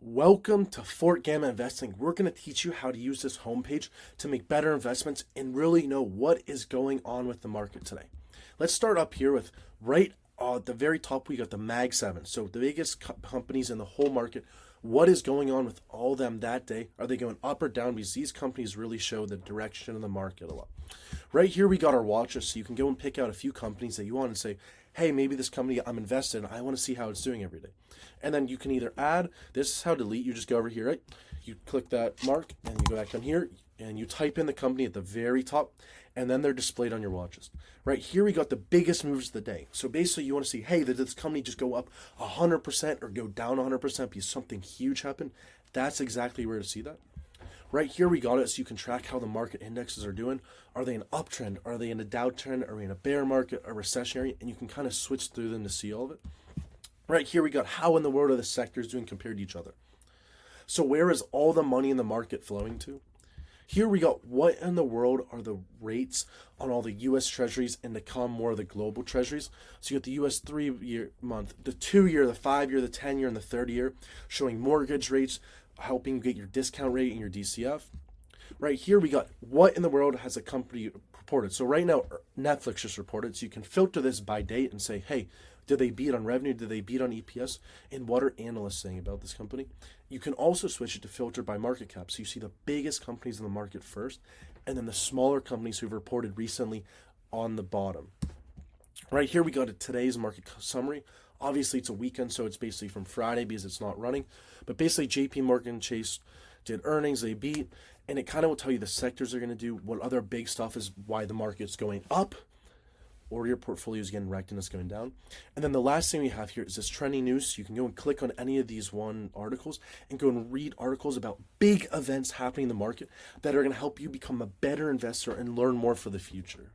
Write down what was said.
Welcome to Fort Gamma Investing. We're going to teach you how to use this homepage to make better investments and really know what is going on with the market today. Let's start up here with right at the very top, we got the Mag 7. So the biggest companies in the whole market. What is going on with all of them that day? Are they going up or down? Because these companies really show the direction of the market a lot. Right here, we got our watches. So you can go and pick out a few companies that you want and say, hey, maybe this company I'm invested in, I want to see how it's doing every day. And then you can either add, this is how delete, you just go over here, right? You click that mark and you go back down here and you type in the company at the very top and then they're displayed on your watches. Right here we got the biggest moves of the day. So basically you want to see, hey, did this company just go up 100% or go down 100% because something huge happened? That's exactly where to see that. Right here we got it so you can track how the market indexes are doing. Are they in an uptrend? Are they in a downtrend? Are we in a bear market, a recessionary? And you can kind of switch through them to see all of it. Right here we got how in the world are the sectors doing compared to each other. So where is all the money in the market flowing to? Here we got what in the world are the rates on all the U.S. treasuries and to come more of the global treasuries. So you got the U.S. 3-year month, the 2-year, the 5-year, the 10-year, and the 30-year showing mortgage rates, helping get your discount rate and your DCF. Right here we got what in the world has a company reported. So right now Netflix just reported, so you can filter this by date and say, hey, did they beat on revenue? Did they beat on EPS? And what are analysts saying about this company? You can also switch it to filter by market cap. So you see the biggest companies in the market first, and then the smaller companies who've reported recently on the bottom. Right here we got today's market summary. Obviously it's a weekend, so it's basically from Friday because it's not running. But basically JP Morgan Chase did earnings, they beat, and it kind of will tell you the sectors they're going to do, what other big stuff is, why the market's going up, or your portfolio is getting wrecked and it's going down. And then the last thing we have here is this trending news. So you can go and click on any of these articles and go and read articles about big events happening in the market that are going to help you become a better investor and learn more for the future.